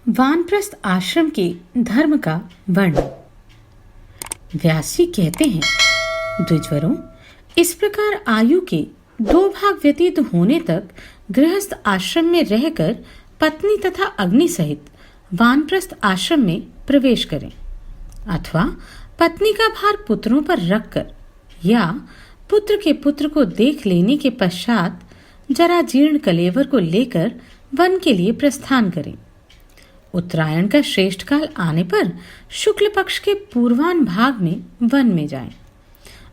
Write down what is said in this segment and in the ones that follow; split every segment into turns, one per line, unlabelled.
वानप्रस्थ आश्रम के धर्म का वर्णन। व्यास जी कहते हैं, द्विजवरों, इस प्रकार आयु के 2 भाग व्यतीत होने तक गृहस्थ आश्रम में रहकर पत्नी तथा अग्नि सहित वानप्रस्थ आश्रम में प्रवेश करें, अथवा पत्नी का भार पुत्रों पर रखकर या पुत्र के पुत्र को देख लेने के पश्चात जरा जीर्ण कलेवर को लेकर वन के लिए प्रस्थान करें। उत्तरायण का श्रेष्ठ काल आने पर शुक्ल पक्ष के पूर्वान भाग में वन में जाएं।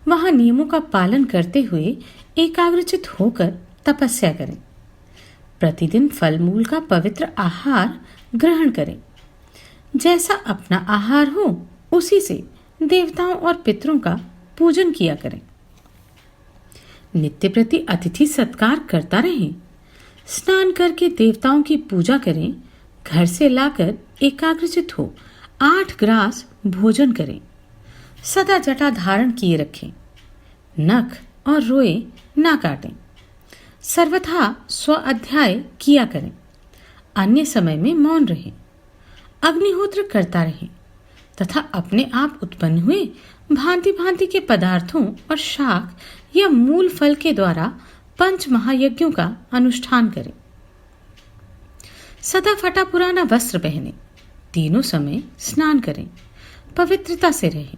वहां नियमों का पालन करते हुए एकाग्रचित होकर तपस्या करें। प्रतिदिन फल मूल का पवित्र आहार ग्रहण करें। जैसा अपना आहार हो उसी से देवताओं और पितरों का पूजन किया करें। नित्य प्रति अतिथि सत्कार करता रहें। स्नान करके देवताओं की पूजा करें। घर से लाकर एकाग्रचित हो 8 ग्रास भोजन करें। सदा जटा धारण किए रखें। नख और रोए ना काटें। सर्वथा स्व अध्याय किया करें। अन्य समय में मौन रहें। अग्निहोत्र करता रहें तथा अपने आप उत्पन्न हुए भांति भांति के पदार्थों और शाक या मूल फल के द्वारा 5 महायज्ञों का अनुष्ठान करें। सदा फटा पुराना वस्त्र पहने। तीनों समय स्नान करें। पवित्रता से रहें।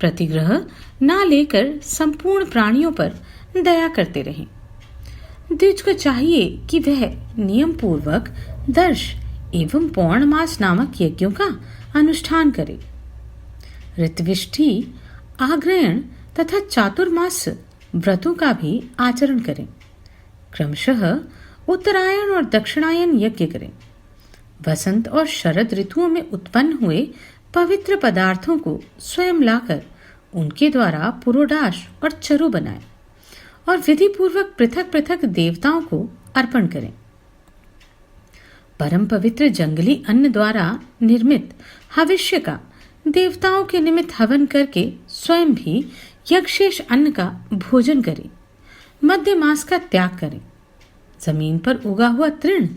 प्रतिग्रह ना लेकर संपूर्ण प्राणियों पर दया करते रहें। द्विज को चाहिए कि वह नियम पूर्वक दर्श एवं पौर्णमास नामक यज्ञों का अनुष्ठान करे। ऋतविष्ठि, आग्रयण तथा चातुर्मास व्रतों का भी आचरण करें। क्रमशः उत्तरायण और दक्षिणायन यज्ञ करें। वसंत और शरद ऋतुओं में उत्पन्न हुए पवित्र पदार्थों को स्वयं लाकर उनके द्वारा पुरोडाश और चरु बनाएं और विधि पूर्वक पृथक पृथक देवताओं को अर्पण करें। परम पवित्र जंगली अन्न द्वारा निर्मित हविष्य का देवताओं के निमित्त हवन करके स्वयं भी यज्ञशेष अन्न का भोजन करें। मध्य मास का त्याग करें। जमीन पर उगा हुआ तृण,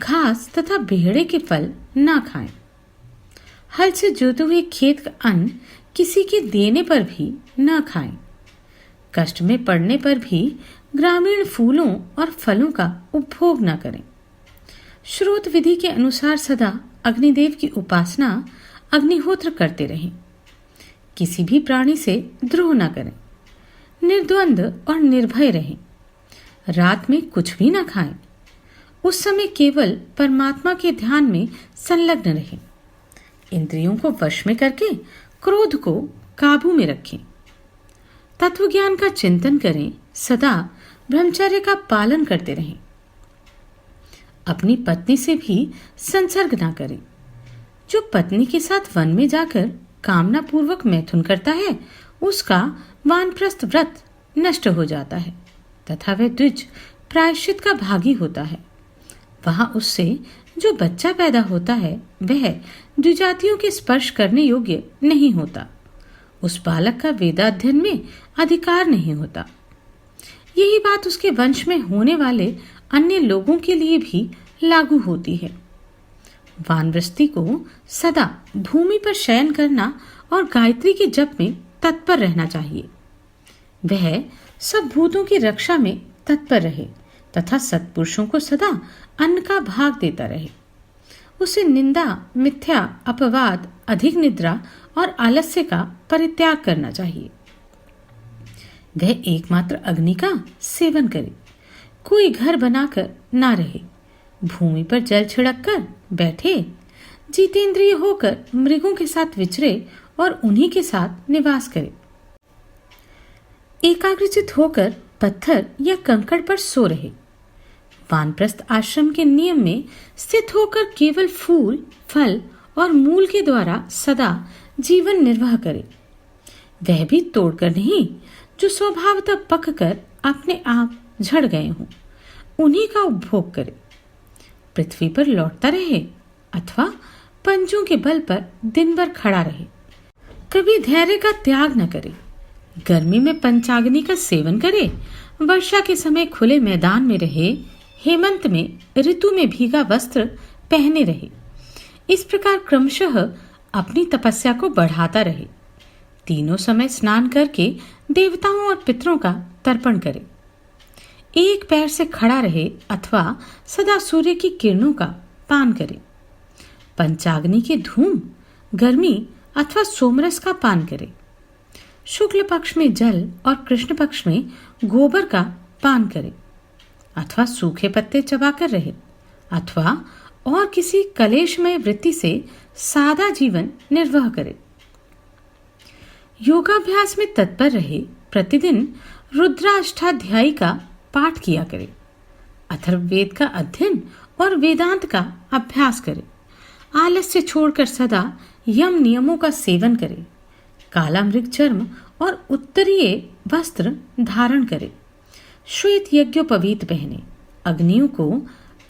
घास तथा बेहड़े के फल ना खाएं। हल से जोते हुए खेत का अन्न किसी के देने पर भी ना खाएं। कष्ट में पड़ने पर भी ग्रामीण फूलों और फलों का उपभोग न करें। श्रोत विधि के अनुसार सदा अग्निदेव की उपासना, अग्निहोत्र करते रहें। किसी भी प्राणी से द्रोह न करें। निर्द्वंद और निर्भय रहें। रात में कुछ भी न खाएं। उस समय केवल परमात्मा के ध्यान में संलग्न रहें। इंद्रियों को वश में करके क्रोध को काबू में रखें। तत्व ज्ञान का चिंतन करें। सदा ब्रह्मचर्य का पालन करते रहें। अपनी पत्नी से भी संसर्ग ना करें। जो पत्नी के साथ वन में जाकर कामना पूर्वक मैथुन करता है उसका वानप्रस्थ व्रत नष्ट हो जाता है तथा वह द्विज प्रायश्चित का भागी होता है। वहां उससे जो बच्चा पैदा होता है वह द्विजातियों के स्पर्श करने योग्य नहीं होता। उस बालक का वेदाध्ययन में अधिकार नहीं होता। यही बात उसके वंश में होने वाले अन्य लोगों के लिए भी लागू होती है। वानप्रस्थी को सदा भूमि पर शयन करना और गायत्री के जप में तत्पर रहना चाहिए। वह सब भूतों की रक्षा में तत्पर रहे तथा सत्पुरुषों को सदा अन्न का भाग देता रहे। उसे निंदा, मिथ्या, अपवाद, अधिक निद्रा और आलस्य का परित्याग करना चाहिए। वह एकमात्र अग्नि का सेवन करे। कोई घर बनाकर ना रहे। भूमि पर जल छिड़क कर बैठे। जितेंद्रिय होकर मृगों के साथ विचरे और उन्हीं के साथ निवास करे। एकाग्रचित होकर पत्थर या कंकड़ पर सो रहे। वानप्रस्थ आश्रम के नियम में स्थित होकर केवल फूल, फल और मूल के द्वारा सदा जीवन निर्वाह करे। वह भी तोड़कर नहीं, जो स्वभावतः पक कर अपने आप झड़ गए हों, उन्हीं का उपभोग करे। पृथ्वी पर लौटता रहे अथवा पंजों के बल पर दिन भर खड़ा रहे। कभी धैर्य का त्याग न करे। गर्मी में पंचाग्नि का सेवन करे। वर्षा के समय खुले मैदान में रहे। हेमंत में ऋतु में भीगा वस्त्र पहने रहे। इस प्रकार क्रमशः अपनी तपस्या को बढ़ाता रहे। तीनों समय स्नान करके देवताओं और पितरों का तर्पण करे। एक पैर से खड़ा रहे अथवा सदा सूर्य की किरणों का पान करे। पंचाग्नि के धूम, गर्मी अथवा सोमरस का पान करे। शुक्ल पक्ष में जल और कृष्ण पक्ष में गोबर का पान करे अथवा सूखे पत्ते चबाकर रहे अथवा और किसी कलेशमय वृत्ति से सादा जीवन निर्वाह करे। योगाभ्यास में तत्पर रहे। प्रतिदिन रुद्राष्टाध्यायी का पाठ किया करे। अथर्ववेद का अध्ययन और वेदांत का अभ्यास करे। आलस्य छोड़कर सदा यम नियमों का सेवन करे। काला मृग चर्म और उत्तरीय वस्त्र धारण करे। श्वेत यज्ञोपवीत पहने। अग्नियों को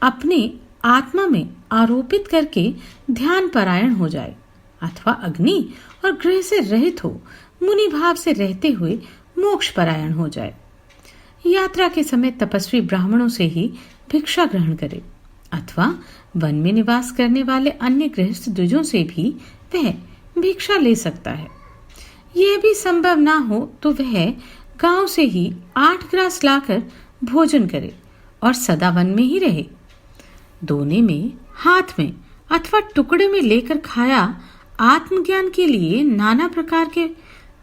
अपने आत्मा में आरोपित करके ध्यान परायण हो जाए अथवा अग्नि और ग्रह से रहित हो मुनि भाव से रहते हुए मोक्ष परायण हो जाए। यात्रा के समय तपस्वी ब्राह्मणों से ही भिक्षा ग्रहण करे अथवा वन में निवास करने वाले अन्य गृहस्थ द्विजों से भी वह भिक्षा ले सकता है। यह भी संभव ना हो तो वह गांव से ही 8 ग्रास लाकर भोजन करे और सदा वन में ही रहे। दोने में, हाथ में अथवा टुकड़े में लेकर खाया आत्मज्ञान के लिए नाना प्रकार के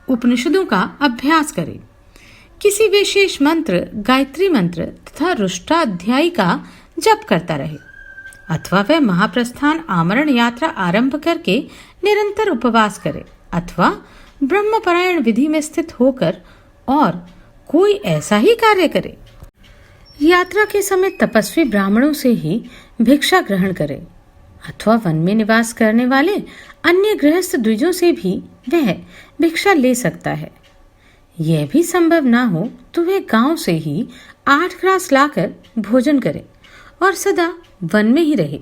उपनिषदों का अभ्यास करे। किसी विशेष मंत्र, गायत्री मंत्र तथा रुष्टाध्यायी का जप करता रहे अथवा वह महाप्रस्थान आमरण यात्रा आरंभ करके निरंतर उपवास करे अथवा ब्रह्मपरायण विधि में स्थित होकर और कोई ऐसा ही कार्य करे। यात्रा के समय तपस्वी ब्राह्मणों से ही भिक्षा ग्रहण करे अथवा वन में निवास करने वाले अन्य गृहस्थ द्विजों से भी वह भिक्षा ले सकता है। यह भी संभव ना हो तो वह गांव से ही 8 ग्रास लाकर भोजन करे और सदा वन में ही रहे।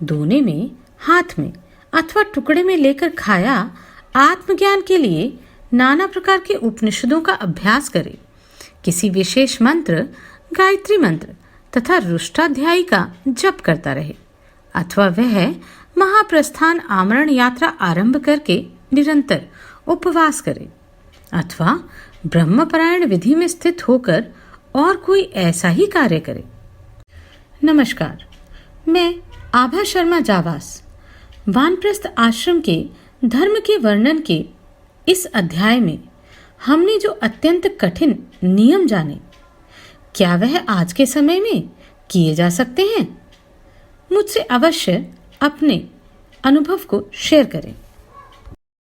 दोने में, हाथ में अथवा टुकड़े में लेकर खाया आत्मज्ञान के लिए नाना प्रकार के उपनिषदों का अभ्यास करे। किसी विशेष मंत्र, गायत्री मंत्र तथा रुष्टाध्यायी का जप करता रहे अथवा वह महाप्रस्थान आमरण यात्रा आरंभ करके निरंतर उपवास करे अथवा ब्रह्मपरायण विधि में स्थित होकर और कोई ऐसा ही कार्य करे। नमस्कार, मैं आभा शर्मा जावास वानप्रस्थ आश्रम के धर्म के वर्णन के इस अध्याय में हमने जो अत्यंत कठिन नियम जाने, क्या वह आज के समय में किए जा सकते हैं? मुझसे अवश्य अपने अनुभव को शेयर करें।